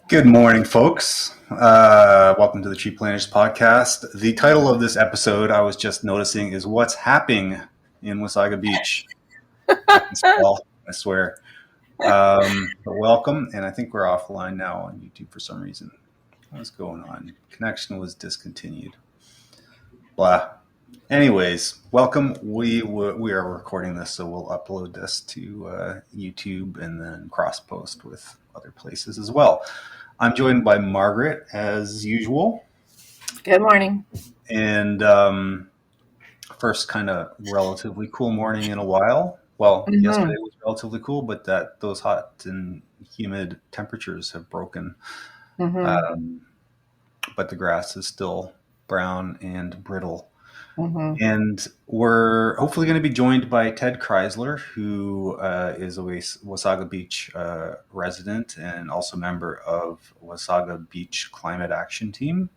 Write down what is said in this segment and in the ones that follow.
Good morning, folks. Welcome to the Cheap Planners podcast. The title of this episode, I was just noticing, is What's Happening in Wasaga Beach. I can spell, I swear. But welcome, and I think we're offline now on YouTube for some reason. What's going on? Connection was discontinued. Blah. Anyways, welcome. We are recording this, so we'll upload this to YouTube and then cross post with other places as well. I'm joined by Margaret as usual. Good morning. And first kind of relatively cool morning in a while. Well, yesterday was relatively cool, but those hot and humid temperatures have broken. But the grass is still brown and brittle. And we're hopefully going to be joined by Ted Crysler, who is a Wasaga Beach resident and also member of Wasaga Beach Climate Action Team.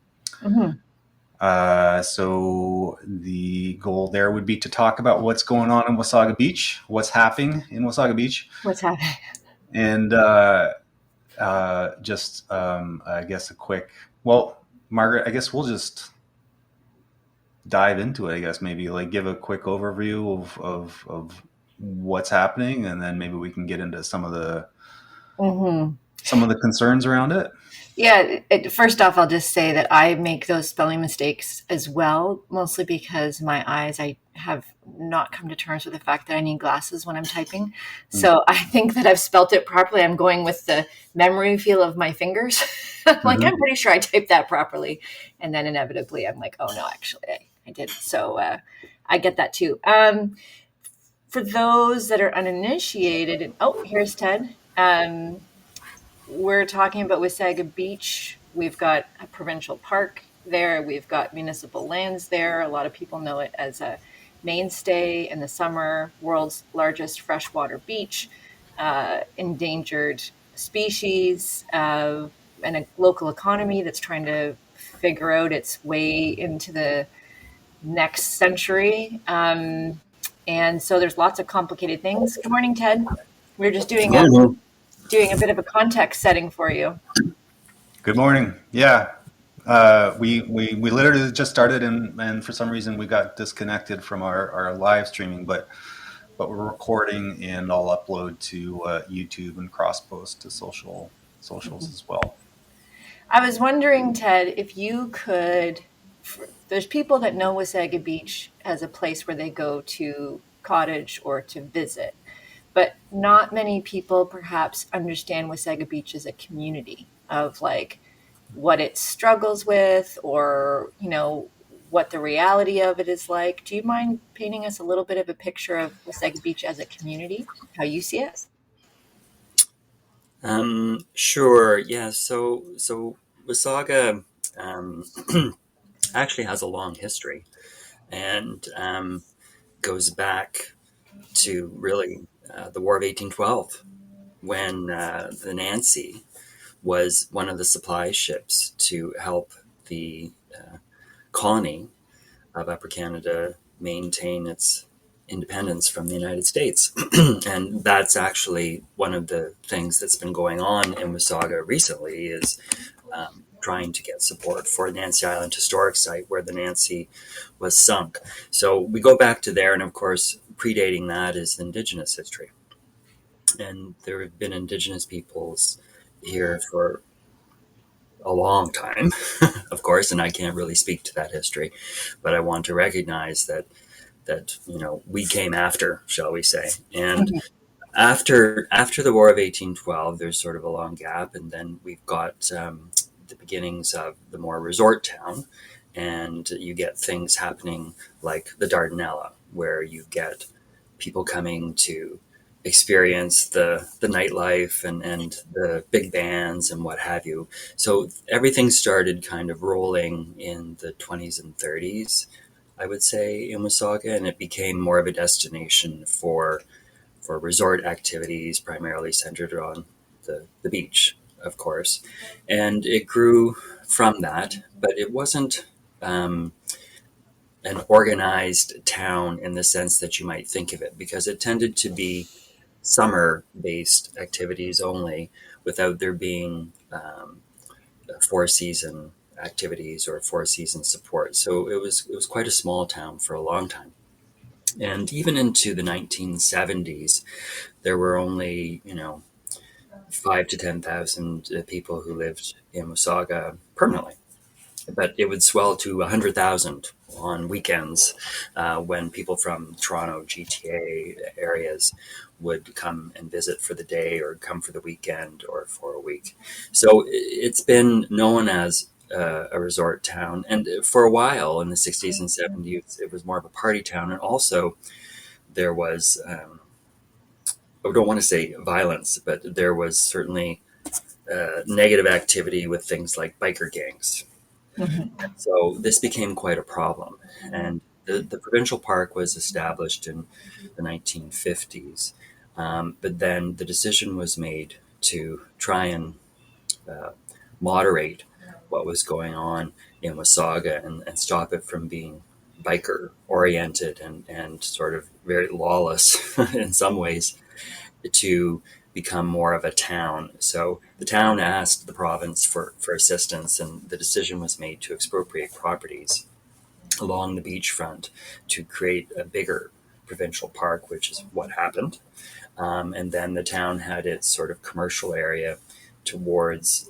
So the goal there would be to talk about what's going on in Wasaga Beach, what's happening in Wasaga Beach. What's happening? And I guess Margaret, I guess we'll just dive into it. I guess maybe like give a quick overview of what's happening, and then maybe we can get into some of the concerns around it. Yeah, first off, I'll just say that I make those spelling mistakes as well, mostly because my eyes, I have not come to terms with the fact that I need glasses when I'm typing. So I think that I've spelt it properly. I'm going with the memory feel of my fingers. I'm pretty sure I typed that properly. And then inevitably, I'm like, oh, no, actually, I didn't. So I get that too. For those that are uninitiated, here's Ted. We're talking about Wasaga Beach. We've got a provincial park there. We've got municipal lands there. A lot of people know it as a mainstay in the summer, world's largest freshwater beach, endangered species, and a local economy that's trying to figure out its way into the next century. And so there's lots of complicated things. Good morning, Ted. We're just doing a bit of a context setting for you. Good morning. Yeah. We literally just started and for some reason we got disconnected from our live streaming, but we're recording and I'll upload to YouTube and cross post to socials as well. I was wondering, Ted, if you could, there's people that know Wasaga Beach as a place where they go to cottage or to visit. But not many people perhaps understand Wasaga Beach as a community of like what it struggles with or, what the reality of it is like. Do you mind painting us a little bit of a picture of Wasaga Beach as a community, how you see it? Sure. Yeah. So Wasaga actually has a long history and goes back to really the War of 1812, when the Nancy was one of the supply ships to help the colony of Upper Canada maintain its independence from the United States. And that's actually one of the things that's been going on in Wasaga recently is trying to get support for Nancy Island Historic Site where the Nancy was sunk. So we go back to there, and of course, predating that is Indigenous history. And there have been Indigenous peoples here for a long time, of course, and I can't really speak to that history, but I want to recognize that we came after, shall we say. And after the War of 1812, there's sort of a long gap, and then we've got the beginnings of the more resort town, and you get things happening like the Dardanella, where you get people coming to experience the nightlife and the big bands and what have you. So everything started kind of rolling in the 20s and 30s, I would say, in Wasaga, and it became more of a destination for resort activities, primarily centered on the beach, of course. And it grew from that, but it wasn't an organized town in the sense that you might think of it, because it tended to be summer-based activities only, without there being four-season activities or four-season support. So it was quite a small town for a long time. And even into the 1970s, there were only, 5 to 10,000 people who lived in Wasaga permanently. But it would swell to 100,000 on weekends when people from Toronto, GTA areas would come and visit for the day or come for the weekend or for a week. So it's been known as a resort town. And for a while in the 60s and 70s, it was more of a party town. And also there was, I don't want to say violence, but there was certainly negative activity with things like biker gangs. Mm-hmm. So this became quite a problem. And the provincial park was established in the 1950s. But then the decision was made to try and uh, moderate what was going on in Wasaga and stop it from being biker oriented and sort of very lawless in some ways, to become more of a town. So the town asked the province for assistance, and the decision was made to expropriate properties along the beachfront to create a bigger provincial park, which is what happened. And then the town had its sort of commercial area towards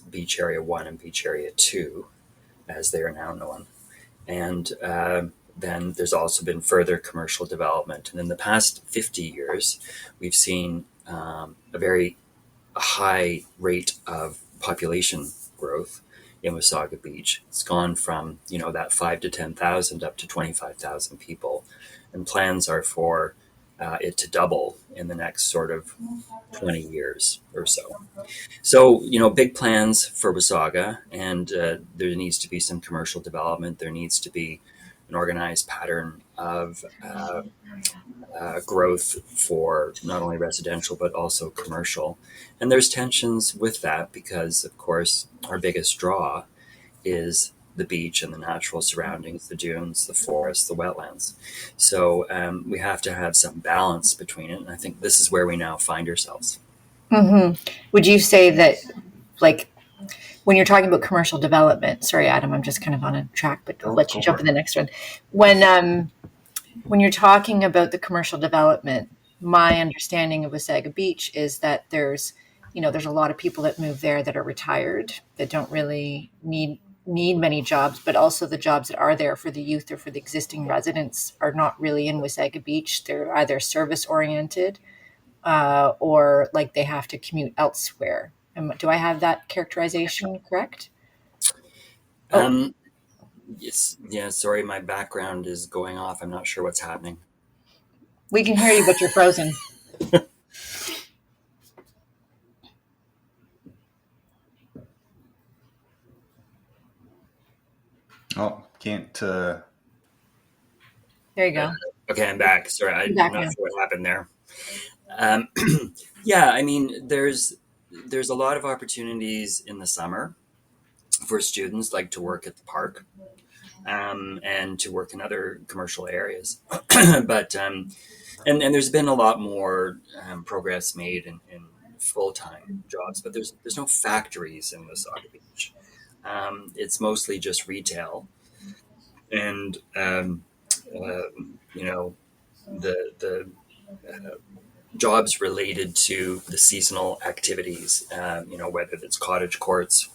Beach Area 1 and Beach Area 2, as they are now known. And then there's also been further commercial development. And in the past 50 years, we've seen a very high rate of population growth in Wasaga Beach. It's gone from, that 5 to 10,000 up to 25,000 people. And plans are for it to double in the next sort of 20 years or so. So, big plans for Wasaga, and there needs to be some commercial development. There needs to be an organized pattern of growth for not only residential but also commercial. And there's tensions with that because, of course, our biggest draw is the beach and the natural surroundings, the dunes, the forests, the wetlands. So we have to have some balance between it. And I think this is where we now find ourselves. Mm-hmm. Would you say that, like, when you're talking about commercial development, sorry, Adam, I'm just kind of on a track, but I'll let you jump in the next one. When you're talking about the commercial development, my understanding of Wasaga Beach is that there's a lot of people that move there that are retired, that don't really need many jobs, but also the jobs that are there for the youth or for the existing residents are not really in Wasaga Beach. They're either service oriented or like they have to commute elsewhere. Do I have that characterization correct? Um, yes, yeah, sorry, my background is going off. I'm not sure what's happening. We can hear you, but you're frozen. Oh, can't. There you go. Okay, I'm back. Sorry, I'm Back not now. sure what happened there. Um, yeah, I mean, there's a lot of opportunities in the summer for students like to work at the park and to work in other commercial areas. But and there's been a lot more progress made in full-time jobs, but there's no factories in Wasaga Beach. It's mostly just retail, and uh, you know the jobs related to the seasonal activities. Whether it's cottage courts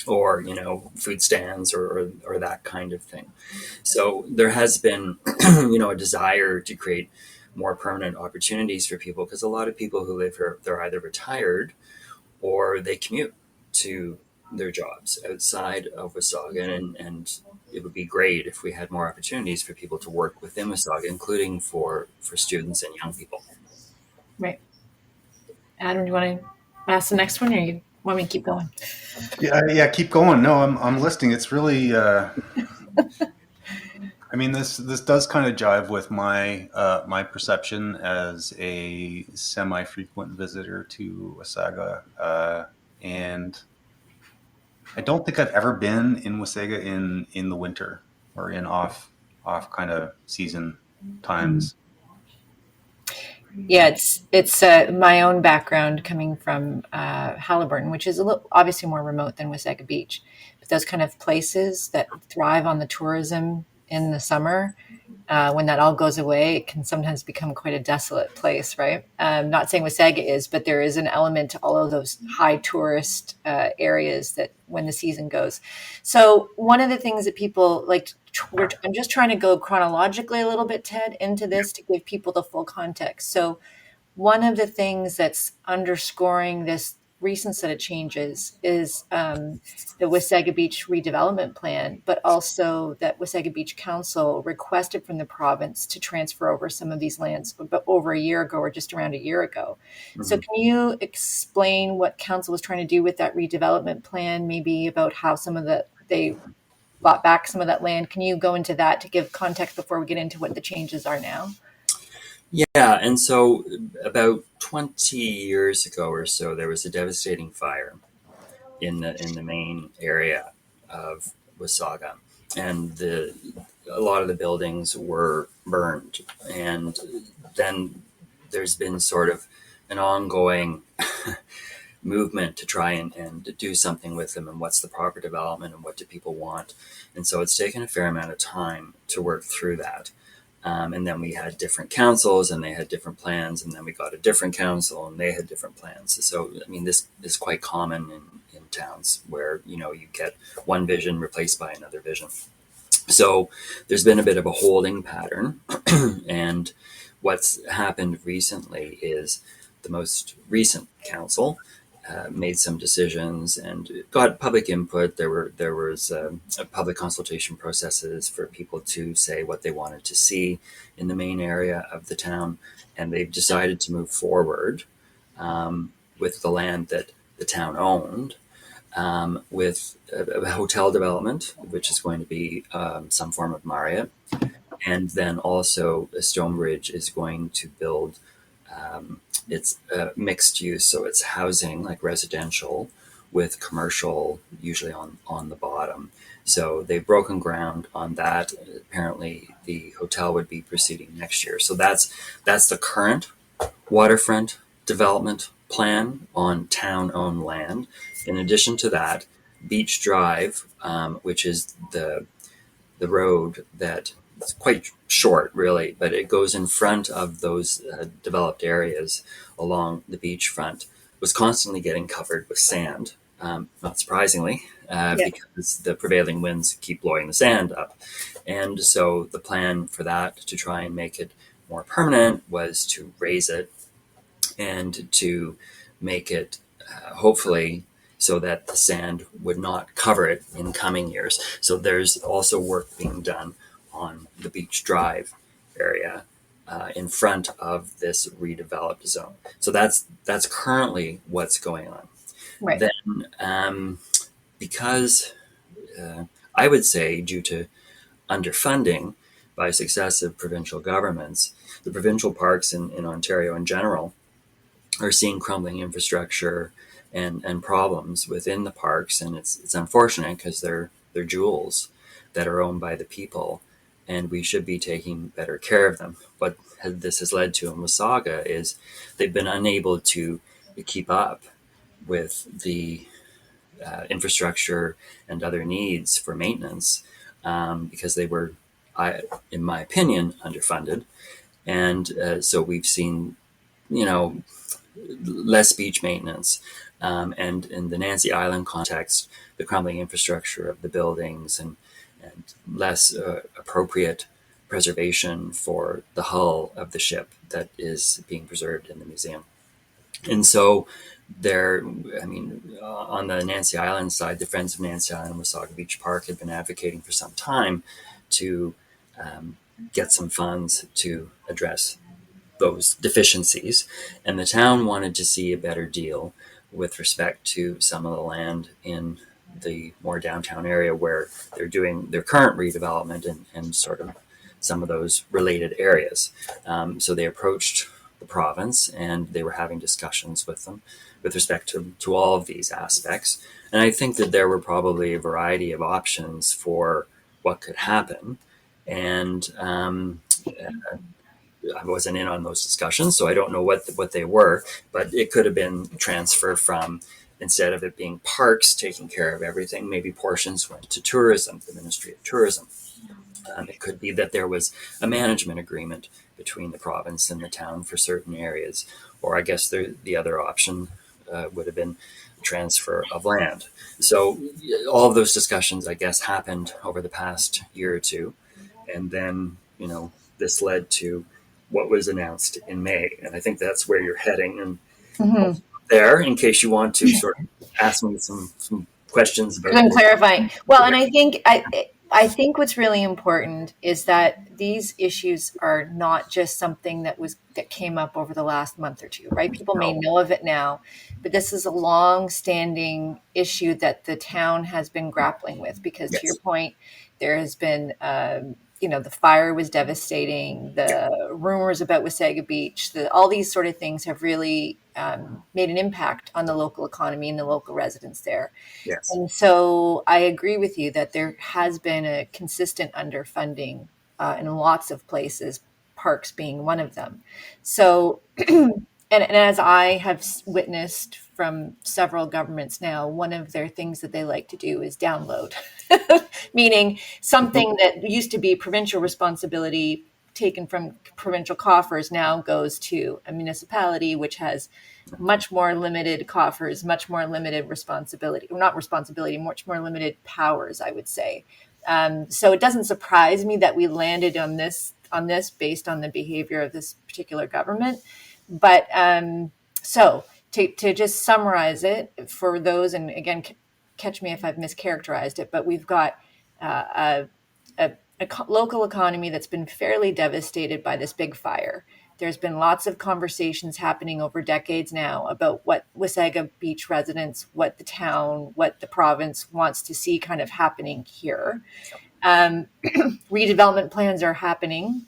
or food stands or that kind of thing. So there has been a desire to create more permanent opportunities for people because a lot of people who live here, they're either retired or they commute to their jobs outside of Wasaga, and it would be great if we had more opportunities for people to work within Wasaga, including for students and young people. Right. Adam, do you want to ask the next one, or you want me to keep going? Yeah, keep going. No, I'm listening. It's really. I mean, this does kind of jive with my perception as a semi-frequent visitor to Wasaga, and I don't think I've ever been in Wasaga in the winter or in off kind of season times. Yeah, it's my own background coming from Halliburton, which is a little obviously more remote than Wasaga Beach, but those kind of places that thrive on the tourism in the summer, when that all goes away, it can sometimes become quite a desolate place, right? Not saying Wasaga is, but there is an element to all of those high tourist areas that when the season goes. So one of the things that people like, I'm just trying to go chronologically a little bit, Ted, into this to give people the full context. So one of the things that's underscoring this recent set of changes is the Wasaga Beach redevelopment plan, but also that Wasaga Beach Council requested from the province to transfer over some of these lands over a year ago or just around a year ago. So Mhm. can you explain what council was trying to do with that redevelopment plan, maybe about how they bought back some of that land? Can you go into that to give context before we get into what the changes are now? Yeah, and so about 20 years ago or so, there was a devastating fire in the main area of Wasaga, and the a lot of the buildings were burned, and then there's been sort of an ongoing movement to try and do something with them, and what's the proper development and what do people want, and so it's taken a fair amount of time to work through that. And then we had different councils and they had different plans. And then we got a different council and they had different plans. So, I mean, this is quite common in towns where, you get one vision replaced by another vision. So there's been a bit of a holding pattern. And what's happened recently is the most recent council made some decisions and got public input. There was public consultation processes for people to say what they wanted to see in the main area of the town, and they've decided to move forward with the land that the town owned, with a hotel development, which is going to be some form of Marriott, and then also Stonebridge is going to build it's mixed use, so it's housing like residential with commercial usually on the bottom. So they've broken ground on that. Apparently, the hotel would be proceeding next year. So that's the current waterfront development plan on town-owned land. In addition to that, Beach Drive, which is the road that it's quite short, really, but it goes in front of those developed areas along the beachfront, was constantly getting covered with sand, not surprisingly, Yeah. because the prevailing winds keep blowing the sand up. And so the plan for that to try and make it more permanent was to raise it and to make it hopefully so that the sand would not cover it in coming years. So there's also work being done on the Beach Drive area in front of this redeveloped zone. So that's currently what's going on. Right. Then, because I would say due to underfunding by successive provincial governments, the provincial parks in Ontario in general are seeing crumbling infrastructure and problems within the parks, and it's unfortunate because they're jewels that are owned by the people, and we should be taking better care of them. What this has led to in Wasaga is they've been unable to keep up with the infrastructure and other needs for maintenance, because they were, in my opinion, underfunded, and so we've seen, you know, less beach maintenance. And in the Nancy Island context, the crumbling infrastructure of the buildings and less appropriate preservation for the hull of the ship that is being preserved in the museum. And so there, I mean, on the Nancy Island side, the Friends of Nancy Island and Wasaga Beach Park had been advocating for some time to um, get some funds to address those deficiencies, and the town wanted to see a better deal with respect to some of the land in the more downtown area where they're doing their current redevelopment and sort of some of those related areas. So they approached the province and they were having discussions with them with respect to all of these aspects. And I think that there were probably a variety of options for what could happen. And I wasn't in on those discussions, so I don't know what they were, but it could have been transfer from, instead of it being parks taking care of everything, maybe portions went to tourism, the Ministry of Tourism. It could be that there was a management agreement between the province and the town for certain areas, or I guess the other option would have been transfer of land. So all of those discussions, I guess, happened over the past year or two, and then this led to what was announced in May, and I think that's where you're heading. And Hmm. there, in case you want to sort of ask me some questions about I'm this. clarifying. Well, and I think what's really important is that these issues are not just something that came up over the last month or two, right? People may No. know of it now, but this is a long-standing issue that the town has been grappling with. Because to your Yes. point, there has been, the fire was devastating. The rumors about Wasaga Beach, all these sort of things have really made an impact on the local economy and the local residents there. Yes. And so I agree with you that there has been a consistent underfunding in lots of places, parks being one of them. So, and as I have witnessed from several governments now, one of their things that they like to do is download, meaning something that used to be provincial responsibility taken from provincial coffers now goes to a municipality, which has much more limited coffers, much more limited responsibility, or not responsibility, much more limited powers, I would say. So it doesn't surprise me that we landed on this based on the behavior of this particular government. But so to just summarize it for those, and again, catch me if I've mischaracterized it, but we've got a local economy that's been fairly devastated by this big fire. There's been lots of conversations happening over decades now about what Wasaga Beach residents, what the town, what the province wants to see kind of happening here. Redevelopment plans are happening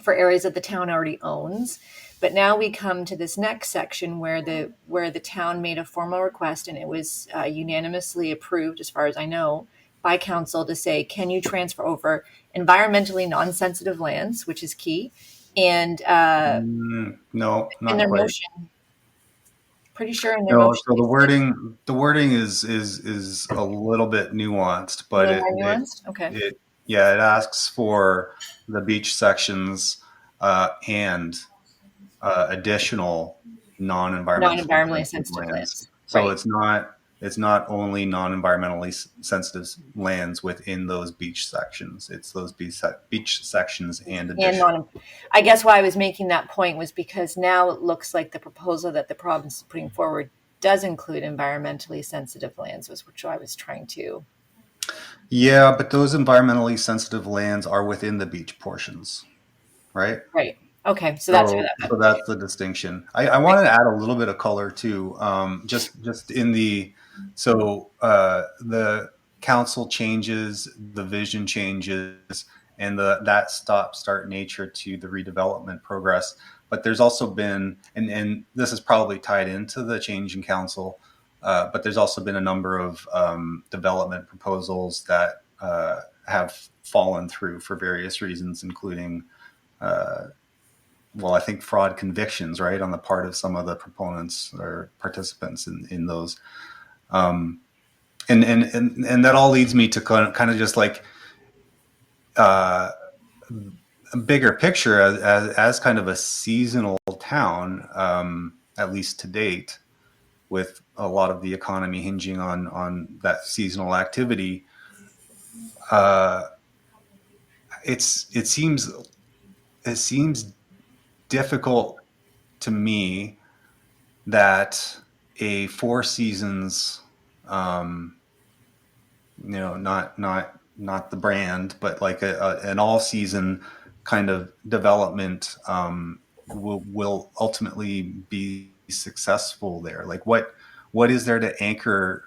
for areas that the town already owns. But now we come to this next section where the town made a formal request, and it was unanimously approved, as far as I know, by council to say, can you transfer over environmentally non-sensitive lands, which is key, and No, in not their quite. motion, pretty sure in their No, motion, so they said the wording is a little bit nuanced, a but little more nuanced. Okay, it yeah, it asks for the beach sections and additional non-environmentally non-environmentally sensitive sensitive lands. lands, So right? it's not only non-environmentally sensitive lands within those beach sections. It's those beach sections and And additional. non, I guess why I was making that point was because now it looks like the proposal that the province is putting forward does include environmentally sensitive lands, was which I was trying to. Yeah, but those environmentally sensitive lands are within the beach portions, right? Right. Okay. So that's where So, that. so that's the distinction. I Right. wanted to add a little bit of color too. Just in the the council changes, the vision changes, and that stop start nature to the redevelopment progress. But there's also been, and this is probably tied into the change in council. But there's also been a number of development proposals that have fallen through for various reasons, including uh, well, I think fraud convictions, right, on the part of some of the proponents or participants in those. Um, and that all leads me to kind of just like uh, a bigger picture as kind of a seasonal town, at least to date, with a lot of the economy hinging on that seasonal activity. Uh, it seems difficult to me that a Four Seasons, um, not the brand, but like an all season kind of development will ultimately be successful there. Like what is there to anchor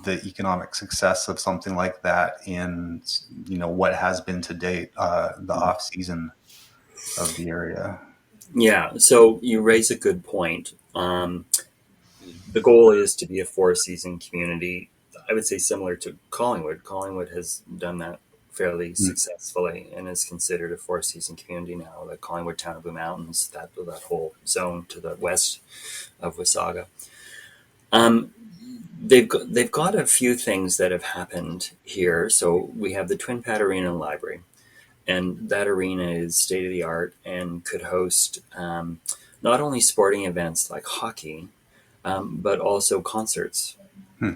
the economic success of something like that in what has been to date the off season of the area. Yeah, so you raise a good point. The goal is to be a four season community. I would say similar to Collingwood. Collingwood has done that fairly successfully and is considered a four-season community now. The Collingwood Town of Blue Mountains, that whole zone to the west of Wasaga. They've got a few things that have happened here. So we have the Twin Pad Arena and Library, and that arena is state of the art and could host not only sporting events like hockey, but also concerts. Hmm.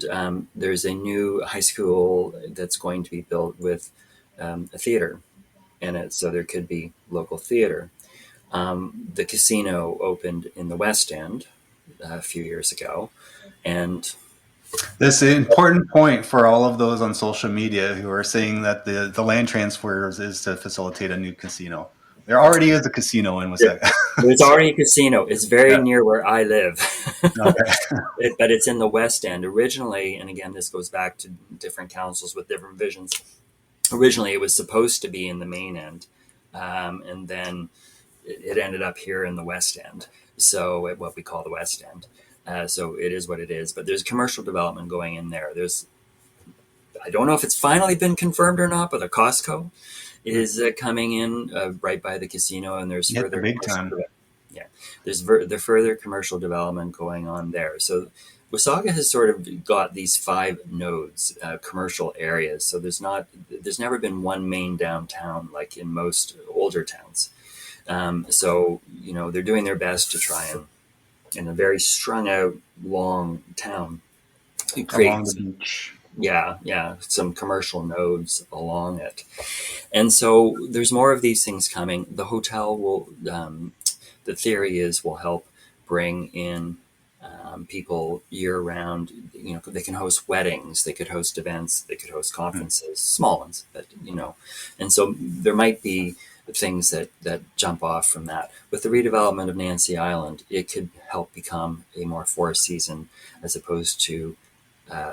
And there's a new high school that's going to be built with a theater in it, so there could be local theater. The casino opened in the West End a few years ago, and This is an important point for all of those on social media who are saying that the land transfers is to facilitate a new casino. There already is a casino in Wasaga. there's already a casino. It's very Yeah. near where I live. Okay. But it's in the West End originally, and again, this goes back to different councils with different visions. Originally, it was supposed to be in the main end, and then it ended up here in the West End, so what we call the West End. So it is what it is. But there's commercial development going in there. I don't know if it's finally been confirmed or not, but a Costco is coming in right by the casino, and there's Get the further big time. yeah, there's the further commercial development going on there. So Wasaga has sort of got these 5 nodes, commercial areas. So there's never been one main downtown like in most older towns. So they're doing their best to try and in a very strung out long town Along create the beach. some commercial nodes along it. And so there's more of these things coming. The hotel the theory is, will help bring in people year round. They can host weddings, they could host events, they could host conferences, small ones, but and so there might be things that jump off from that. With the redevelopment of Nancy Island, it could help become a more four-season as opposed to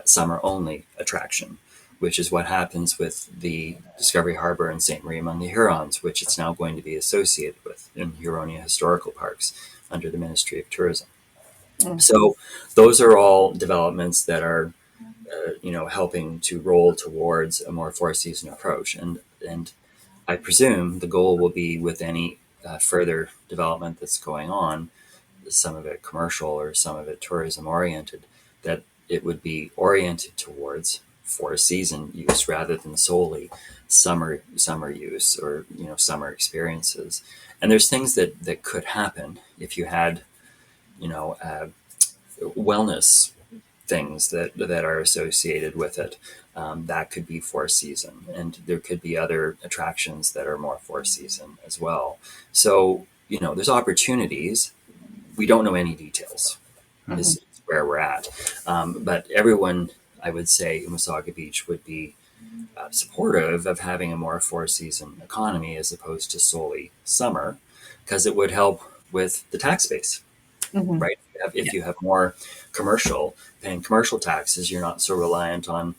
summer only attraction, which is what happens with the Discovery Harbor and St. Marie among the Hurons, which it's now going to be associated with in Huronia Historical Parks under the Ministry of Tourism. So those are all developments that are, helping to roll towards a more four-season approach. And I presume the goal will be with any further development that's going on, some of it commercial or some of it tourism oriented, that it would be oriented towards four-season use rather than solely summer use or summer experiences. And there's things that could happen if you had wellness things that are associated with it. That could be four season, and there could be other attractions that are more four season as well. So there's opportunities. We don't know any details. Is where we're at, but everyone, I would say, in Wasaga Beach would be supportive of having a more four season economy as opposed to solely summer, because it would help with the tax base. Right? If you have more paying commercial taxes, you're not so reliant on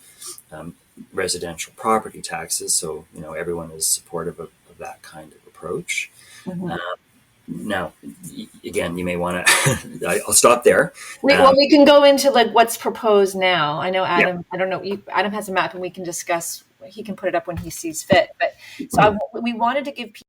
residential property taxes. So everyone is supportive of that kind of approach. Now, again, you may want to. I'll stop there. We can go into like what's proposed now. I know Adam. I don't know. Adam has a map, and we can discuss. He can put it up when he sees fit. But so we wanted to give people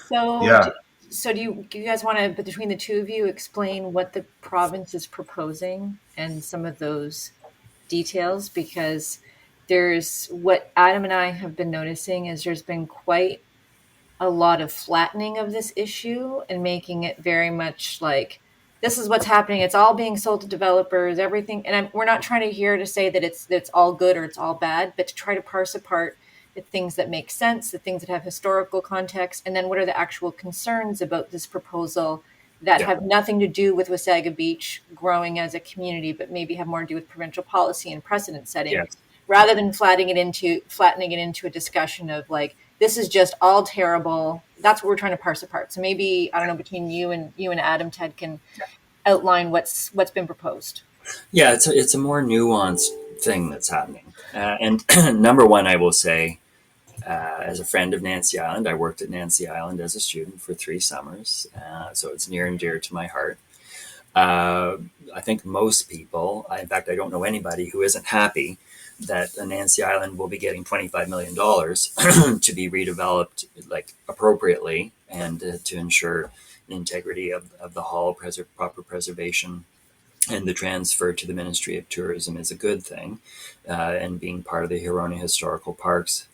So, Yeah. do you guys want to, between the two of you, explain what the province is proposing and some of those details? Because there's what Adam and I have been noticing is there's been quite a lot of flattening of this issue and making it very much like this is what's happening. It's all being sold to developers, everything. And we're not trying to here to say that it's all good or it's all bad, but to try to parse apart the things that make sense, the things that have historical context, and then what are the actual concerns about this proposal that Yeah. have nothing to do with Wasaga Beach growing as a community, but maybe have more to do with provincial policy and precedent setting, Yes. rather than flattening it into a discussion of like this is just all terrible. That's what we're trying to parse apart. So maybe I don't know, between you and Adam, Ted can outline what's been proposed. Yeah, it's a more nuanced thing that's happening. And number one, I will say, as a friend of Nancy Island, I worked at Nancy Island as a student for 3 summers, so it's near and dear to my heart. Uh, I think most people, in fact, I don't know anybody who isn't happy that Nancy Island will be getting $25 million to be redeveloped like appropriately and to ensure the integrity of the hall, proper preservation, and the transfer to the Ministry of Tourism is a good thing. And being part of the Huronia Historical Parks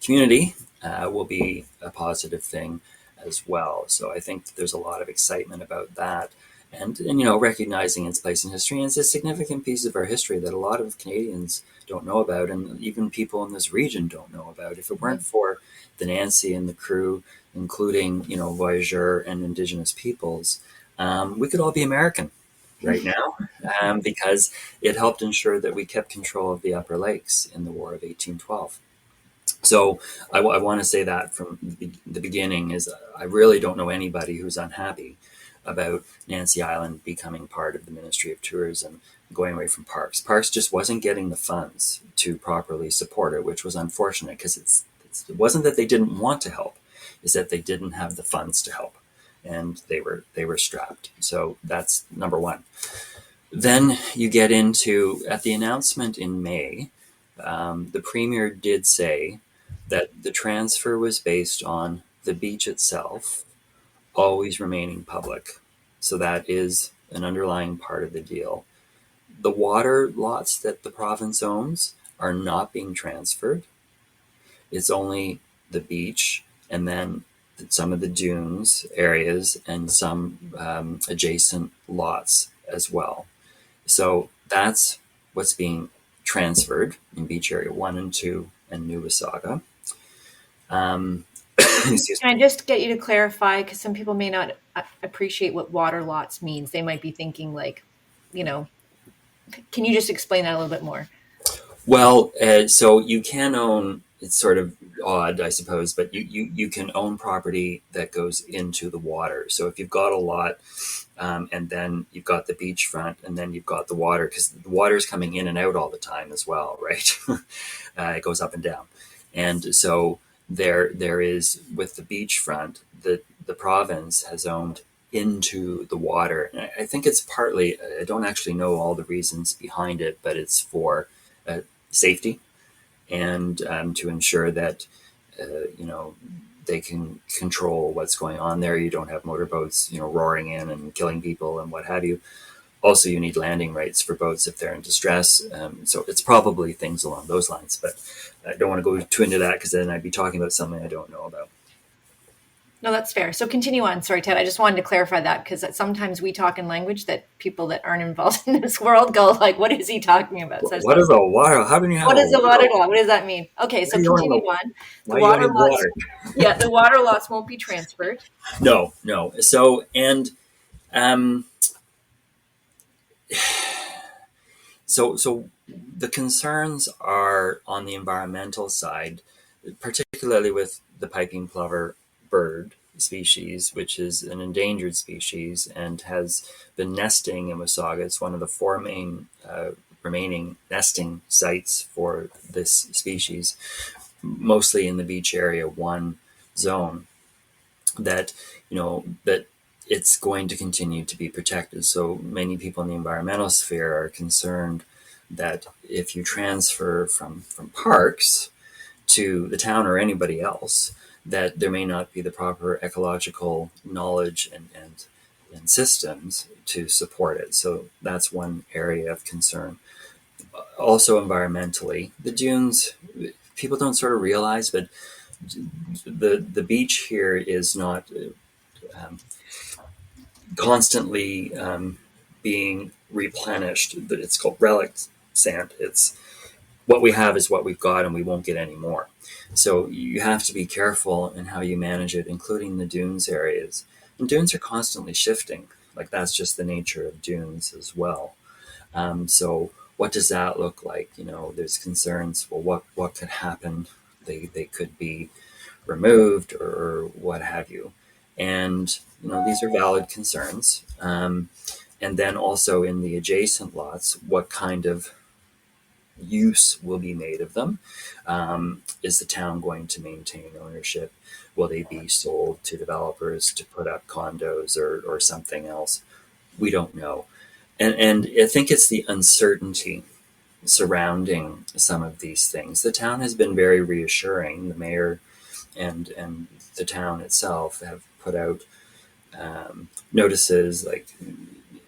community will be a positive thing as well. So I think there's a lot of excitement about that. And recognizing its place in history, and it's a significant piece of our history that a lot of Canadians don't know about, and even people in this region don't know about. If it weren't for the Nancy and the crew, including voyageur and Indigenous peoples, we could all be American right now, because it helped ensure that we kept control of the Upper Lakes in the War of 1812. So I want to say that from the beginning is I really don't know anybody who's unhappy about Nancy Island becoming part of the Ministry of Tourism, going away from Parks. Parks just wasn't getting the funds to properly support it, which was unfortunate because it wasn't that they didn't want to help, it's that they didn't have the funds to help, and they were strapped. So that's number one. Then you get into at the announcement in May, the premier did say that the transfer was based on the beach itself always remaining public. So that is an underlying part of the deal. The water lots that the province owns are not being transferred. It's only the beach and then some of the dunes areas and some adjacent lots as well. So that's what's being transferred in Beach Area 1 and 2 and New Wasaga. Excuse Can me. I just get you to clarify, because some people may not appreciate what water lots means. They might be thinking like, you know, can you just explain that a little bit more? Well, so you can own, it's sort of odd, I suppose, but you can own property that goes into the water. So if you've got a lot, and then you've got the beachfront, and then you've got the water, because the water is coming in and out all the time as well, right? It goes up and down. And so there is, with the beachfront, the province has owned into the water. And I think it's partly, I don't actually know all the reasons behind it, but it's for safety and to ensure that they can control what's going on there. You don't have motorboats roaring in and killing people and what have you. Also, you need landing rights for boats if they're in distress. So it's probably things along those lines, but I don't want to go too into that because then I'd be talking about something I don't know about. No, that's fair. So continue on. Sorry, Ted. I just wanted to clarify that because sometimes we talk in language that people that aren't involved in this world go like, "What is he talking about?" So What is a water? How do you have what a is a water? water lot? What does that mean? Okay, so continue on. The Why do you water need lots, water? yeah, the water lots won't be transferred. No. So um, so the concerns are on the environmental side, particularly with the piping plover bird species, which is an endangered species and has been nesting in Wasaga. It's one of the 4 main remaining nesting sites for this species, mostly in the Beach Area 1 zone. That it's going to continue to be protected. So many people in the environmental sphere are concerned that if you transfer from parks to the town or anybody else, that there may not be the proper ecological knowledge and systems to support it. So that's one area of concern. Also, environmentally, the dunes, people don't sort of realize, but the beach here is not um, constantly being replenished. It's called relic sand. It's what we have is what we've got, and we won't get any more. So you have to be careful in how you manage it, including the dunes areas. And dunes are constantly shifting. Like that's just the nature of dunes as well. So what does that look like? There's concerns. Well, what could happen? They could be removed or what have you. And these are valid concerns. And then also in the adjacent lots, what kind of use will be made of them? Is the town going to maintain ownership? Will they be sold to developers to put up condos or something else? We don't know. And I think it's the uncertainty surrounding some of these things. The town has been very reassuring. The mayor and the town itself have put out notices, like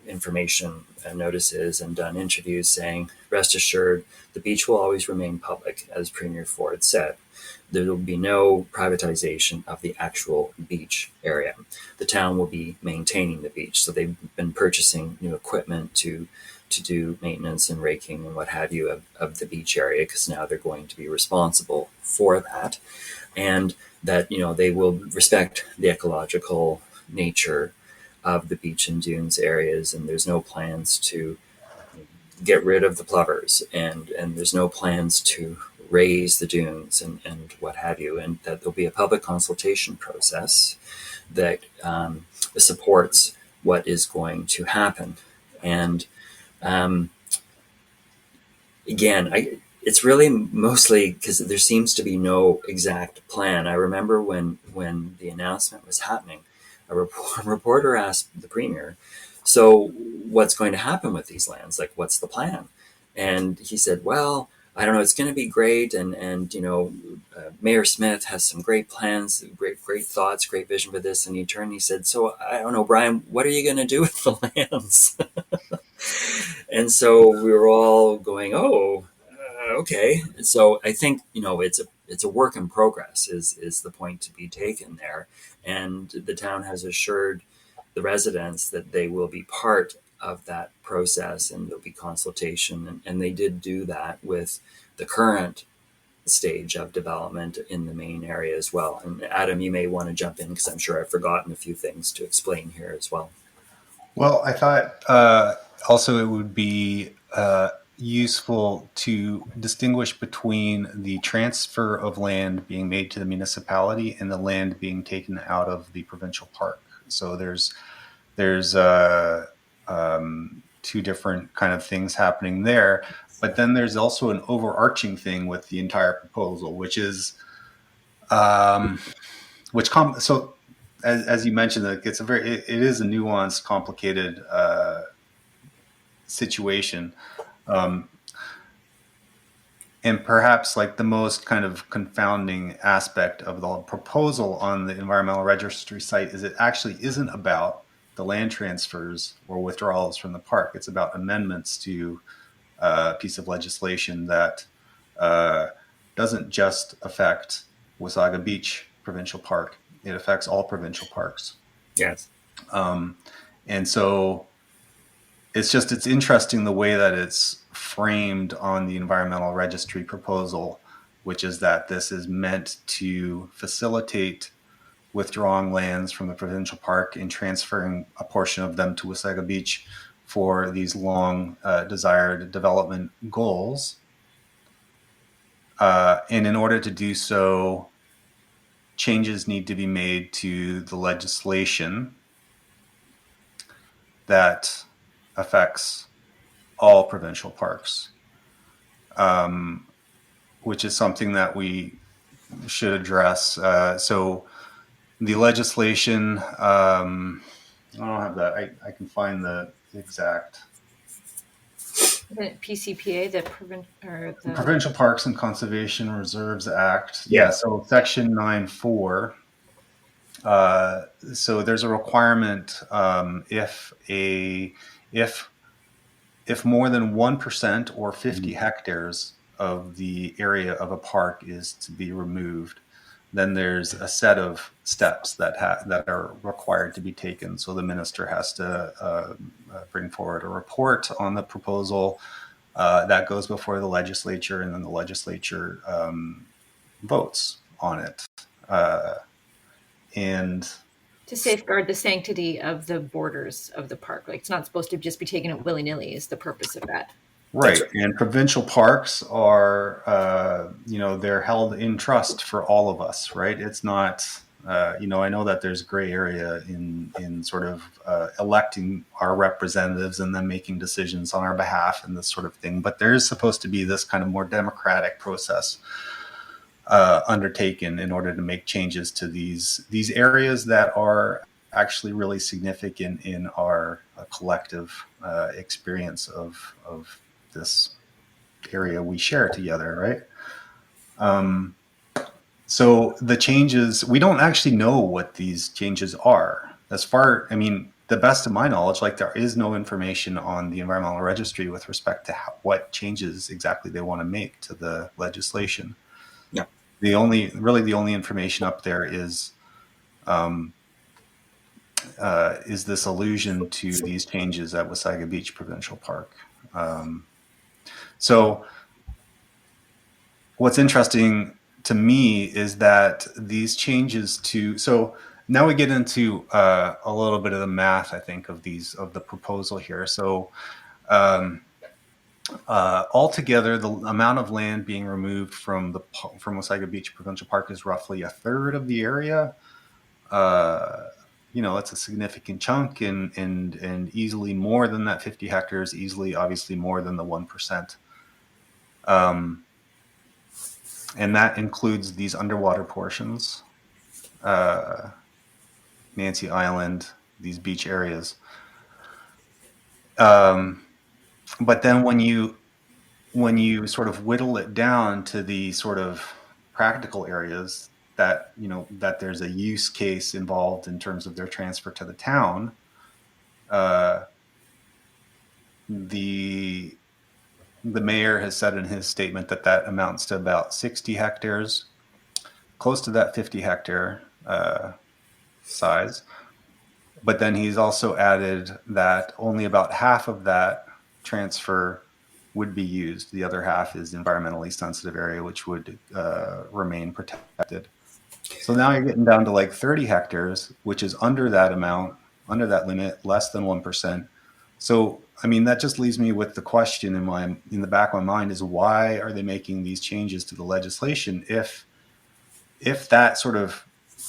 information notices, and done interviews saying, rest assured, the beach will always remain public, as Premier Ford said. There will be no privatization of the actual beach area. The town will be maintaining the beach. So they've been purchasing new equipment to do maintenance and raking and what have you of the beach area, because now they're going to be responsible for that. And that, they will respect the ecological nature of the beach and dunes areas, and there's no plans to get rid of the plovers, and there's no plans to raise the dunes and what have you, and that there'll be a public consultation process that supports what is going to happen. And again, it's really mostly because there seems to be no exact plan. I remember when the announcement was happening, a reporter asked the premier, so what's going to happen with these lands? Like, what's the plan? And he said, well, I don't know, it's going to be great. And Mayor Smith has some great plans, great thoughts, great vision for this. And he turned and he said, so I don't know, Brian, what are you going to do with the lands? And so we were all going, okay. So I think, it's a work in progress is the point to be taken there. And the town has assured the residents that they will be part of that process, and there'll be consultation. And they did do that with the current stage of development in the main area as well. And Adam, you may want to jump in, because I'm sure I've forgotten a few things to explain here as well. Well, I thought also it would be useful to distinguish between the transfer of land being made to the municipality and the land being taken out of the provincial park. So there's two different kind of things happening there. But then there's also an overarching thing with the entire proposal, which is so as you mentioned, it is a nuanced, complicated situation. And perhaps like the most kind of confounding aspect of the proposal on the environmental registry site is it actually isn't about the land transfers or withdrawals from the park. It's about amendments to a piece of legislation that doesn't just affect Wasaga Beach Provincial Park. It affects all provincial parks. Yes. And so it's interesting the way that it's framed on the environmental registry proposal, which is that this is meant to facilitate withdrawing lands from the provincial park and transferring a portion of them to Wasaga Beach for these long desired development goals. And in order to do so, changes need to be made to the legislation that affects all provincial parks, which is something that we should address. So the legislation, I don't have that. I can find the exact The PCPA, The the Provincial Parks and Conservation Reserves Act. Yeah, Yeah. so Section 9(4). So there's a requirement if if more than 1% or 50 hectares of the area of a park is to be removed, then there's a set of steps that are required to be taken. So the minister has to bring forward a report on the proposal that goes before the legislature, and then the legislature votes on it. And to safeguard the sanctity of the borders of the park. Like it's not supposed to just be taken at willy nilly. Is the purpose of that? That's right, right. and provincial parks are, they're held in trust for all of us, right? It's not, I know that there's gray area in sort of electing our representatives and then making decisions on our behalf and this sort of thing. But there is supposed to be this kind of more democratic process undertaken in order to make changes to these areas that are actually really significant in our collective experience of this area we share together, right? So the changes, we don't actually know what these changes are. I mean, the best of my knowledge, like there is no information on the environmental registry with respect to what changes exactly they want to make to the legislation. Yeah. The only information up there is this allusion to these changes at Wasaga Beach Provincial Park. So what's interesting to me is that these changes so now we get into a little bit of the math, I think, of the proposal here. So altogether, the amount of land being removed from Wasaga Beach Provincial Park is roughly a third of the area. It's a significant chunk, and easily more than that 50 hectares, easily, obviously, more than the 1%. And that includes these underwater portions, Nancy Island, these beach areas. But then when you sort of whittle it down to the sort of practical areas that there's a use case involved in terms of their transfer to the town, the mayor has said in his statement that amounts to about 60 hectares, close to that 50 hectare size. But then he's also added that only about half of that transfer would be used. The other half is environmentally sensitive area, which would remain protected. So now you're getting down to like 30 hectares, which is under that amount, under that limit, less than 1%. So, I mean, that just leaves me with the question in the back of my mind is, why are they making these changes to the legislation if that sort of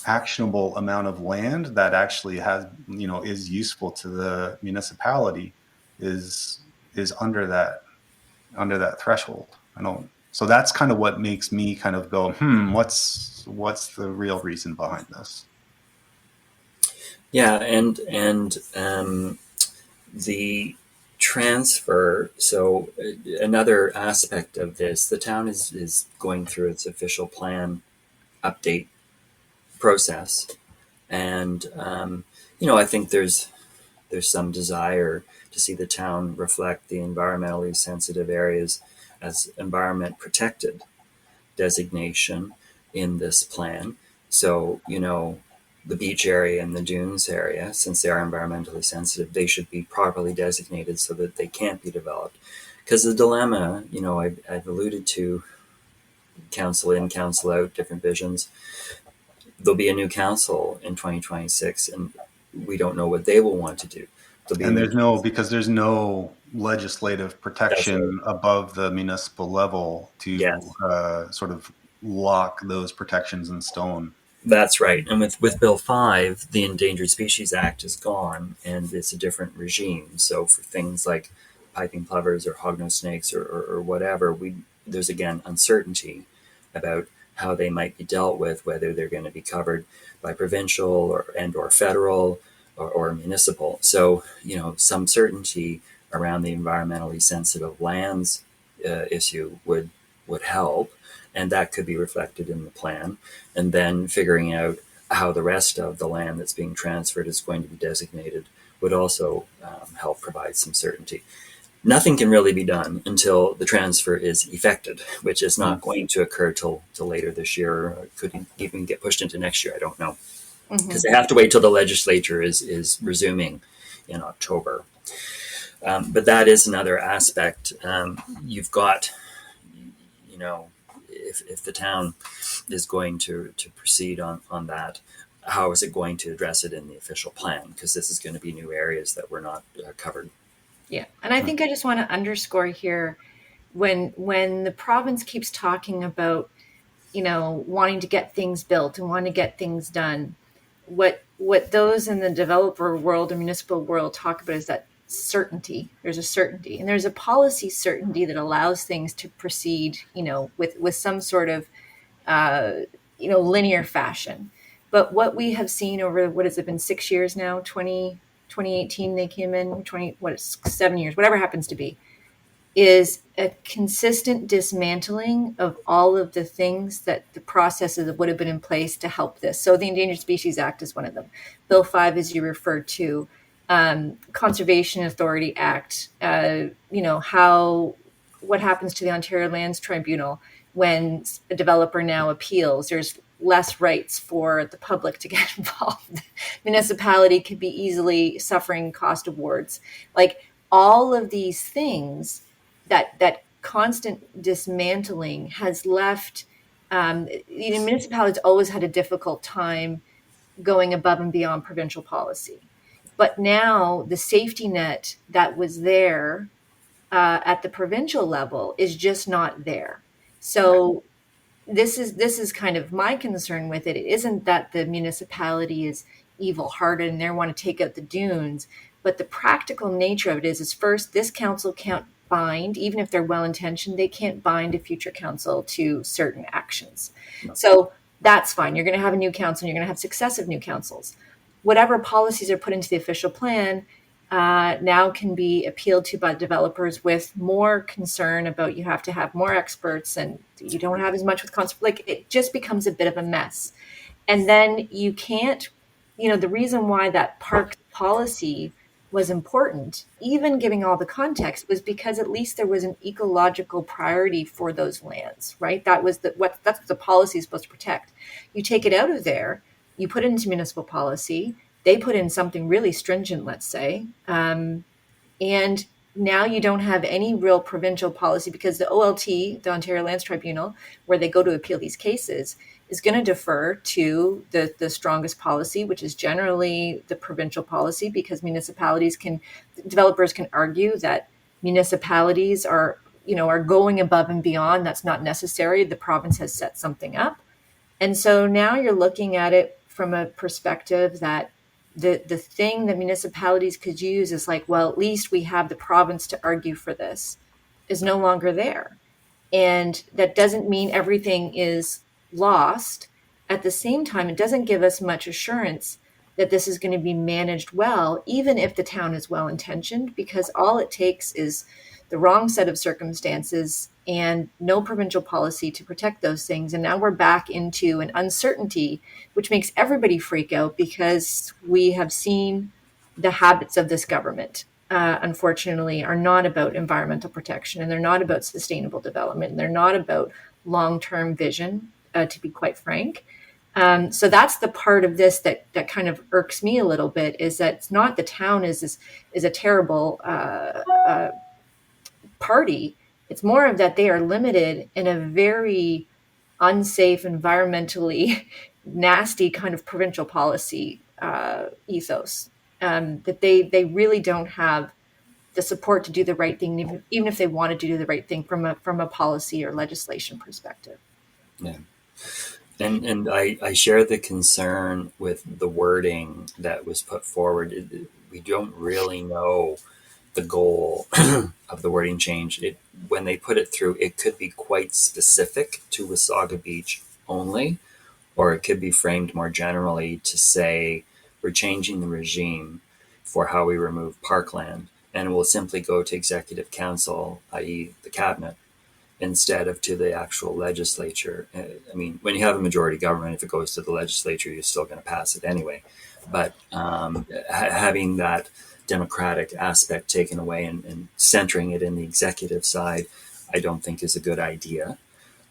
actionable amount of land that actually is useful to the municipality is under that threshold? So that's kind of what makes me kind of go, what's the real reason behind this? Yeah, and the transfer. So another aspect of this, the town is going through its official plan update process, and I think there's some desire to see the town reflect the environmentally sensitive areas as environment protected designation in this plan. So, the beach area and the dunes area, since they are environmentally sensitive, they should be properly designated so that they can't be developed. Because the dilemma, I've alluded to council in, council out, different visions. There'll be a new council in 2026, and we don't know what they will want to do. And because there's no legislative That's right. protection above the municipal level to Yes. sort of lock those protections in stone. That's right. And with Bill 5, the Endangered Species Act is gone, and it's a different regime. So for things like piping plovers or hognose snakes or whatever, there's again uncertainty about how they might be dealt with, whether they're going to be covered by provincial or federal or municipal. So, some certainty around the environmentally sensitive lands issue would help, and that could be reflected in the plan. And then figuring out how the rest of the land that's being transferred is going to be designated would also help provide some certainty. Nothing can really be done until the transfer is effected, which is not going to occur till later this year, or could even get pushed into next year. I don't know, because they have to wait till the legislature is resuming in October. But that is another aspect. You've got, you know, if the town is going to proceed on that, how is it going to address it in the official plan? Because this is going to be new areas that were not covered. Yeah. And I think I just want to underscore here, when the province keeps talking about, wanting to get things built and wanting to get things done, what those in the developer world or municipal world talk about is that certainty. There's a certainty, and there's a policy certainty that allows things to proceed, with some sort of, linear fashion. But what we have seen over, what has it been, 6 years now, 2018 they came in, 7 years, whatever happens to be, is a consistent dismantling of all of the things that the processes that would have been in place to help this. So the Endangered Species Act is one of them. Bill 5, as you referred to, Conservation Authority Act, what happens to the Ontario Lands Tribunal when a developer now appeals. There's less rights for the public to get involved. Municipality could be easily suffering cost awards. Like all of these things, that constant dismantling has left, municipalities always had a difficult time going above and beyond provincial policy. But now the safety net that was there at the provincial level is just not there. So this is kind of my concern with it. It isn't that the municipality is evil-hearted and they want to take out the dunes, but the practical nature of it is first, this council can't bind, even if they're well-intentioned, they can't bind a future council to certain actions. No. So that's fine. You're going to have a new council, and you're going to have successive new councils. Whatever policies are put into the official plan now can be appealed to by developers with more concern about, you have to have more experts, and you don't have as much with like it just becomes a bit of a mess. And then you can't, the reason why that park policy was important, even giving all the context, was because at least there was an ecological priority for those lands, right? That's what the policy is supposed to protect. You take it out of there, you put it into municipal policy, they put in something really stringent, let's say, and now you don't have any real provincial policy, because the OLT, the Ontario Lands Tribunal, where they go to appeal these cases, is going to defer to the strongest policy, which is generally the provincial policy, because developers can argue that municipalities are going above and beyond. That's not necessary. The province has set something up. And so now you're looking at it from a perspective that the thing that municipalities could use is like, well, at least we have the province to argue for this, is no longer there. And that doesn't mean everything is lost. At the same time, it doesn't give us much assurance that this is going to be managed well, even if the town is well-intentioned, because all it takes is the wrong set of circumstances and no provincial policy to protect those things. And now we're back into an uncertainty, which makes everybody freak out, because we have seen the habits of this government, unfortunately, are not about environmental protection, and they're not about sustainable development, and they're not about long-term vision, to be quite frank. So that's the part of this that kind of irks me a little bit, is that it's not the town is a terrible party. It's more of that they are limited in a very unsafe, environmentally nasty kind of provincial policy ethos, that they really don't have the support to do the right thing, even if they wanted to do the right thing from a policy or legislation perspective. Yeah. And I share the concern with the wording that was put forward. We don't really know the goal of the wording change. When they put it through, it could be quite specific to Wasaga Beach only, or it could be framed more generally to say we're changing the regime for how we remove parkland and will simply go to executive council, i.e. the cabinet, instead of to the actual legislature. I mean, when you have a majority government, if it goes to the legislature, you're still going to pass it anyway. But having that democratic aspect taken away and centering it in the executive side, I don't think is a good idea.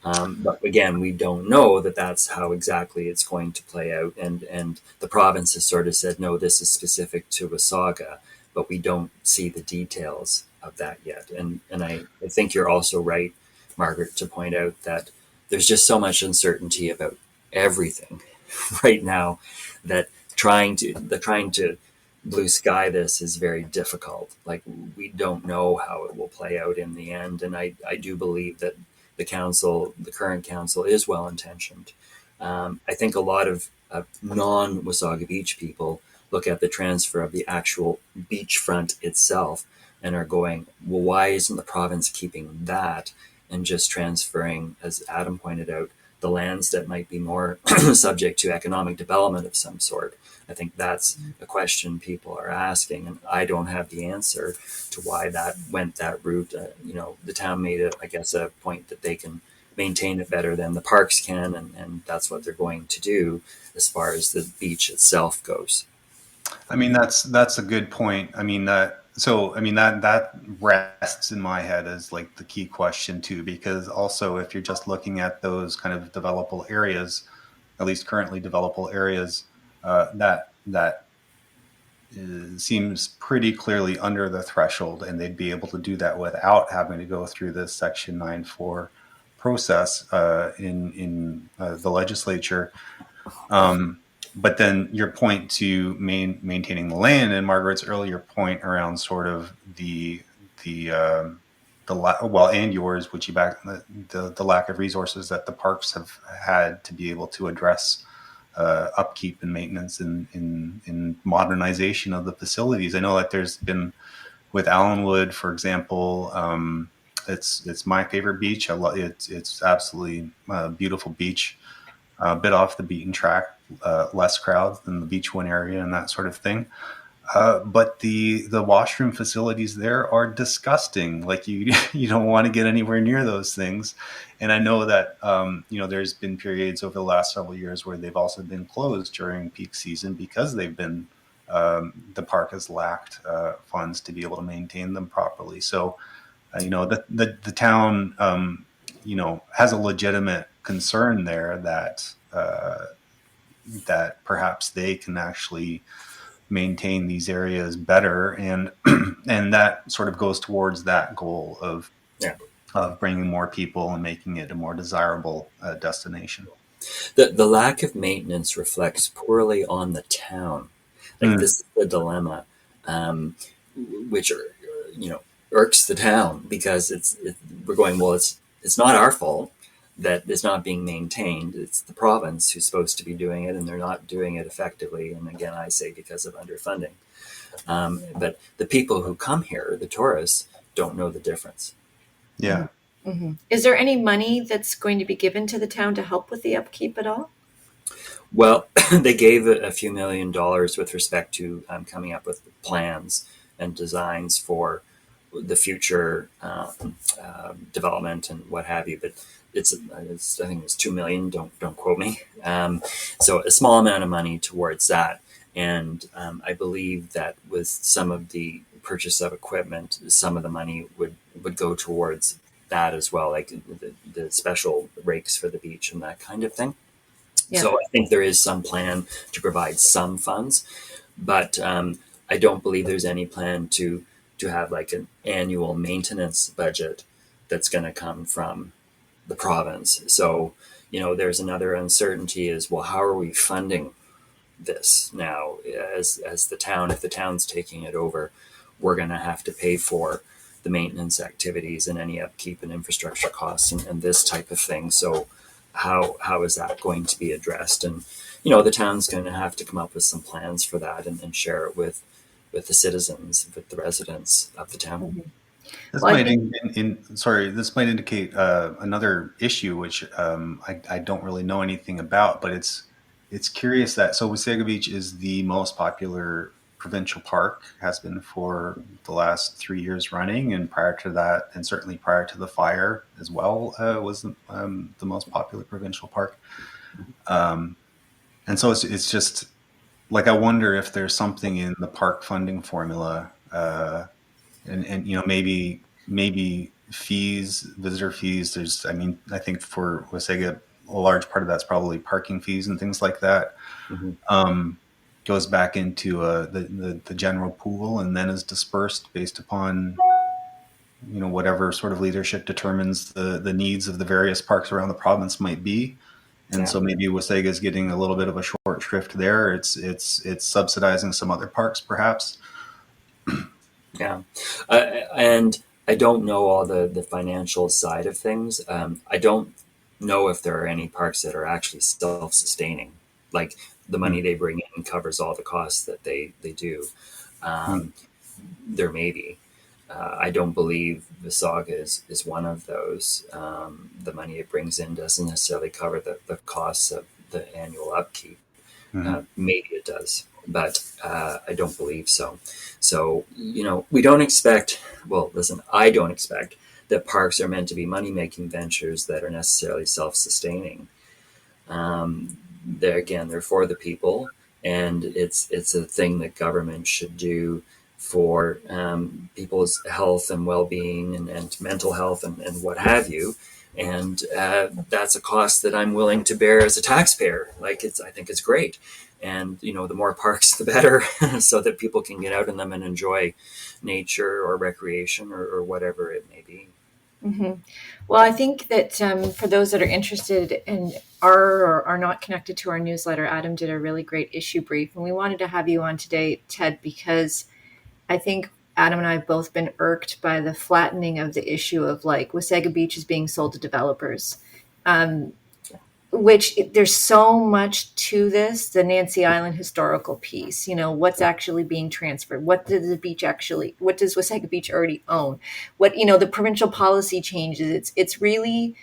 But again, we don't know that that's how exactly it's going to play out. And the province has sort of said, no, this is specific to Wasaga, but we don't see the details of that yet. And I think you're also right, Margaret, to point out that there's just so much uncertainty about everything right now that trying to blue sky this is very difficult. Like, we don't know how it will play out in the end. And I do believe that the current council is well intentioned. I think a lot of non-Wasaga Beach people look at the transfer of the actual beachfront itself and are going, well, why isn't the province keeping that and just transferring, as Adam pointed out, the lands that might be more subject to economic development of some sort? I think that's a question people are asking, and I don't have the answer to why that went that route. The town made it, I guess, a point that they can maintain it better than the parks can, and that's what they're going to do as far as the beach itself goes. I mean, that's a good point. I mean that. So I mean that rests in my head as like the key question too, because also if you're just looking at those kind of developable areas, at least currently developable areas, that seems pretty clearly under the threshold, and they'd be able to do that without having to go through this Section 9(4) process in the legislature. But then your point to maintaining the land, and Margaret's earlier point around sort of and yours, which you back the lack of resources that the parks have had to be able to address upkeep and maintenance in modernization of the facilities. I know that there's been with Allenwood, for example. It's my favorite beach. It's absolutely a beautiful beach, a bit off the beaten track, less crowds than the Beach One area and that sort of thing. But the washroom facilities there are disgusting. Like you don't want to get anywhere near those things. And I know that there's been periods over the last several years where they've also been closed during peak season because the park has lacked funds to be able to maintain them properly. So the town has a legitimate concern there that perhaps they can actually maintain these areas better, and and that sort of goes towards that goal of bringing more people and making it a more desirable destination. The lack of maintenance reflects poorly on the town. Like, this is the dilemma, which irks the town, because we're going, well, it's not our fault that it's not being maintained. It's the province who's supposed to be doing it, and they're not doing it effectively. And again, I say because of underfunding. But the people who come here, the tourists, don't know the difference. Yeah. Mm-hmm. Is there any money that's going to be given to the town to help with the upkeep at all? Well, they gave a few $1 million with respect to coming up with plans and designs for the future development and what have you. But it's I think it's $2 million. Don't quote me. So a small amount of money towards that, and I believe that with some of the purchase of equipment, some of the money would go towards that as well, like the special rakes for the beach and that kind of thing. Yeah. So I think there is some plan to provide some funds, but I don't believe there's any plan to have like an annual maintenance budget that's going to come from the province. So, there's another uncertainty is, well, how are we funding this now as the town? If the town's taking it over, we're going to have to pay for the maintenance activities and any upkeep and infrastructure costs and this type of thing. So how is that going to be addressed? And, the town's going to have to come up with some plans for that and share it with the citizens, with the residents of the town. Mm-hmm. This might indicate another issue, which I don't really know anything about, but it's curious that Wasaga Beach is the most popular Provincial Park, has been for the last 3 years running, and prior to that, and certainly prior to the fire as well, was the most popular provincial park. Um, and so it's just like, I wonder if there's something in the park funding formula, and maybe fees, visitor fees. I think for Wasaga, a large part of that's probably parking fees and things like that. Mm-hmm. Um, Goes back into the general pool and then is dispersed based upon whatever sort of leadership determines the needs of the various parks around the province might be. And Yeah. so maybe Wasaga is getting a little bit of a short shrift there. It's subsidizing some other parks, perhaps. Yeah. And I don't know all the financial side of things. I don't know if there are any parks that are actually self-sustaining, like the money they bring in covers all the costs that they do. Mm. Um, there may be. I don't believe Visaga is one of those. The money it brings in doesn't necessarily cover the costs of the annual upkeep. Mm-hmm. Maybe it does, but I don't believe so. So, we don't expect, well, listen, I don't expect that parks are meant to be money making ventures that are necessarily self sustaining. They're for the people, and it's a thing that government should do for people's health and well being and mental health and what have you. And that's a cost that I'm willing to bear as a taxpayer. I think it's great. And the more parks, the better, so that people can get out in them and enjoy nature or recreation or whatever it may be. Mm-hmm. Well, I think that for those that are interested and are or are not connected to our newsletter, Adam did a really great issue brief, and we wanted to have you on today, Ted, because I think Adam and I have both been irked by the flattening of the issue of like Wasaga Beach is being sold to developers. Which there's so much to this, the Nancy Island historical piece, what's actually being transferred. What does Wasaga Beach already own? What, the provincial policy changes. It's really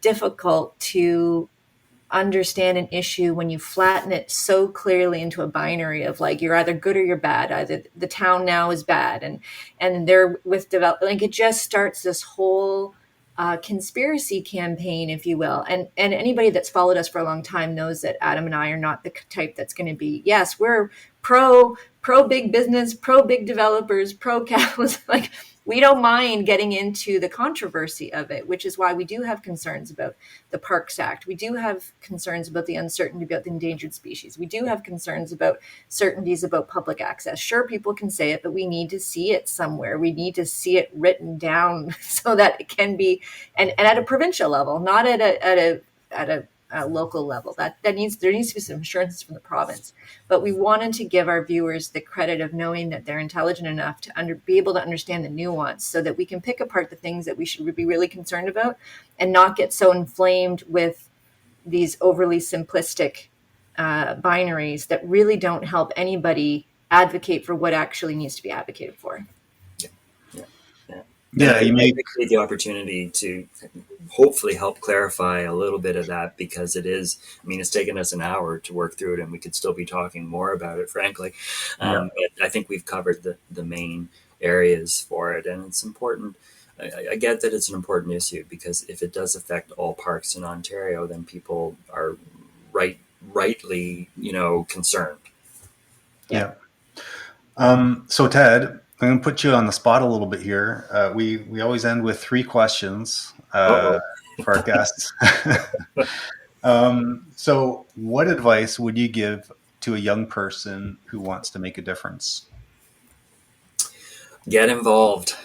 difficult to understand an issue when you flatten it so clearly into a binary of like you're either good or you're bad. Either the town now is bad and they're with development. Like it just starts this whole conspiracy campaign, if you will. And anybody that's followed us for a long time knows that Adam and I are not the type that's going to be, yes, we're pro big business, pro big developers, pro capitalism. Like we don't mind getting into the controversy of it, which is why we do have concerns about the Parks Act. We do have concerns about the uncertainty about the endangered species. We do have concerns about certainties about public access. Sure, people can say it, but we need to see it somewhere. We need to see it written down so that it can be, and at a provincial level, not at a local level. There needs to be some assurances from the province. But we wanted to give our viewers the credit of knowing that they're intelligent enough to be able to understand the nuance, so that we can pick apart the things that we should be really concerned about, and not get so inflamed with these overly simplistic binaries that really don't help anybody advocate for what actually needs to be advocated for. Yeah, I appreciate the opportunity to hopefully help clarify a little bit of that, because it's taken us an hour to work through it, and we could still be talking more about it, frankly. But I think we've covered the main areas for it, and it's important. I get that it's an important issue, because if it does affect all parks in Ontario, then people are rightly, concerned. Yeah. So Ted, I'm going to put you on the spot a little bit here. We always end with 3 questions for our guests. So what advice would you give to a young person who wants to make a difference? Get involved.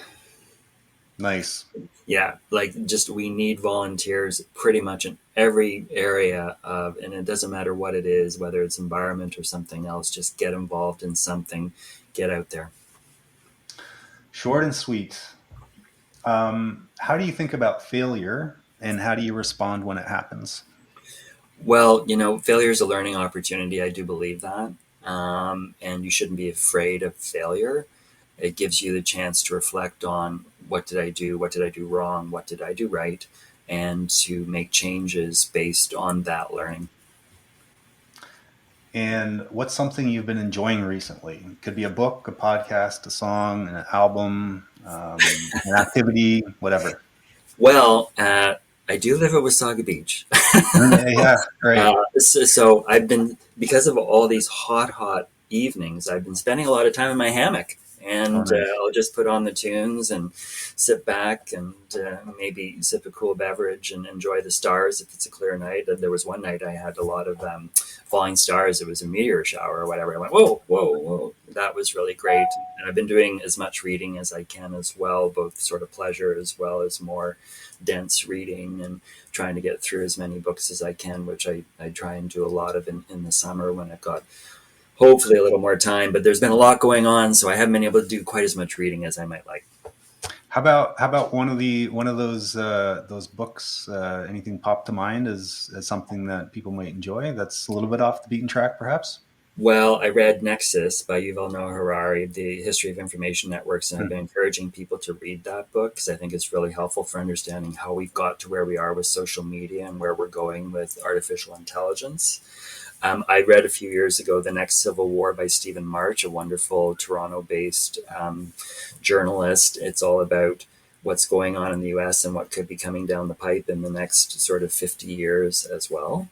Nice. Yeah, we need volunteers pretty much in every area and it doesn't matter what it is, whether it's environment or something else. Just get involved in something. Get out there. Short and sweet. How do you think about failure, and how do you respond when it happens? Well, failure is a learning opportunity. I do believe that. And you shouldn't be afraid of failure. It gives you the chance to reflect on, what did I do? What did I do wrong? What did I do right? And to make changes based on that learning. And what's something you've been enjoying recently? It could be a book, a podcast, a song, an album, an activity, whatever. Well, I do live at Wasaga Beach. Yeah, right. So I've been, because of all these hot evenings, I've been spending a lot of time in my hammock. Oh, And nice. I'll just put on the tunes and sit back and maybe sip a cool beverage and enjoy the stars if it's a clear night. And there was one night I had a lot of falling stars. It was a meteor shower or whatever. I went, whoa, whoa, whoa. That was really great. And I've been doing as much reading as I can as well, both sort of pleasure as well as more dense reading, and trying to get through as many books as I can, which I try and do a lot of in the summer when I've got hopefully a little more time. But there's been a lot going on, so I haven't been able to do quite as much reading as I might like. How about one of those books? Anything pop to mind as something that people might enjoy? That's a little bit off the beaten track, perhaps. Well, I read Nexus by Yuval Noah Harari, the history of information networks, and I've been encouraging people to read that book because I think it's really helpful for understanding how we've got to where we are with social media and where we're going with artificial intelligence. I read a few years ago The Next Civil War by Stephen March, a wonderful Toronto-based journalist. It's all about what's going on in the US and what could be coming down the pipe in the next sort of 50 years as well.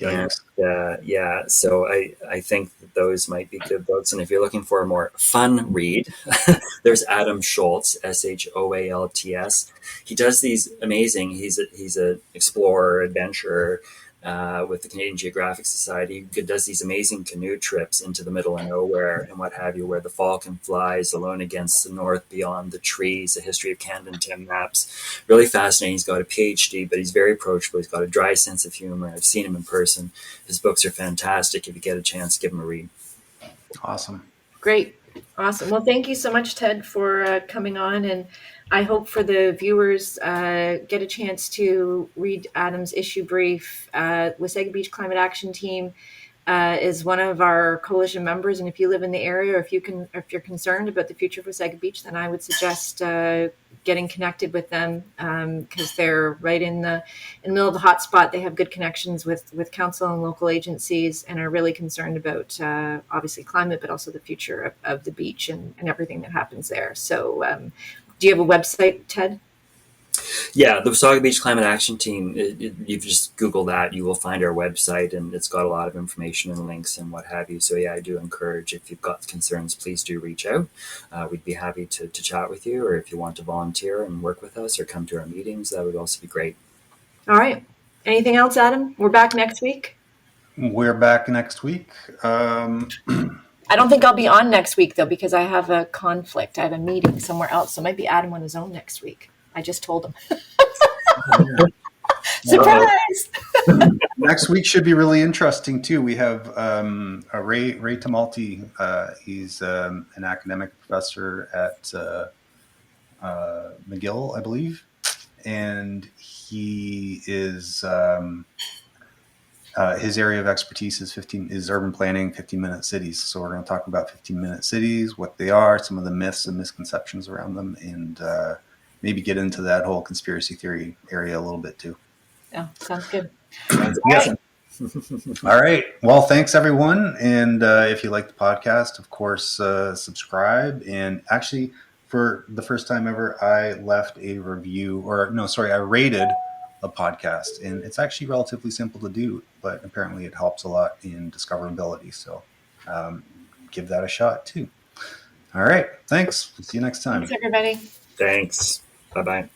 And Yikes. yeah, so I think that those might be good books. And if you're looking for a more fun read, there's Adam Schultz, Shoalts. He does these amazing. He's a explorer, adventurer with the Canadian Geographic Society. He does these amazing canoe trips into the middle of nowhere and what have you, where the falcon flies alone against the north beyond the trees. The history of Camden Tim maps. Really fascinating. He's got a PhD, but he's very approachable. He's got a dry sense of humor. I've seen him in person. His books are fantastic. If you get a chance, give him a read. Awesome. Great. Awesome. Well, thank you so much, Ted, for coming on. And I hope for the viewers get a chance to read Adam's issue brief. Wasaga Beach Climate Action Team is one of our coalition members. And if you live in the area, or if you're concerned about the future of Wasaga Beach, then I would suggest getting connected with them because they're right in the middle of the hot spot. They have good connections with council and local agencies and are really concerned about obviously climate, but also the future of the beach and everything that happens there. So do you have a website, Ted? Yeah, the Wasaga Beach Climate Action Team, you just Google that, you will find our website, and it's got a lot of information and links and what have you. So yeah, I do encourage, if you've got concerns, please do reach out. We'd be happy to chat with you, or if you want to volunteer and work with us or come to our meetings, that would also be great. All right. Anything else, Adam? We're back next week. We're back next week. I don't think I'll be on next week, though, because I have a conflict. I have a meeting somewhere else. So it might be Adam on his own next week. I just told him. Surprise! Next week should be really interesting too. We have Ray Tamalti. He's an academic professor at McGill, I believe, and he is his area of expertise is urban planning, 15-minute cities. So we're going to talk about 15-minute cities, what they are, some of the myths and misconceptions around them, and maybe get into that whole conspiracy theory area a little bit too. Oh, sounds good. Yeah. All right. Well, thanks everyone. And if you like the podcast, of course, subscribe. And actually, for the first time ever, I left a review, I rated a podcast, and it's actually relatively simple to do, but apparently it helps a lot in discoverability. So give that a shot too. All right. Thanks. See you next time. Thanks, everybody. Thanks. Bye-bye.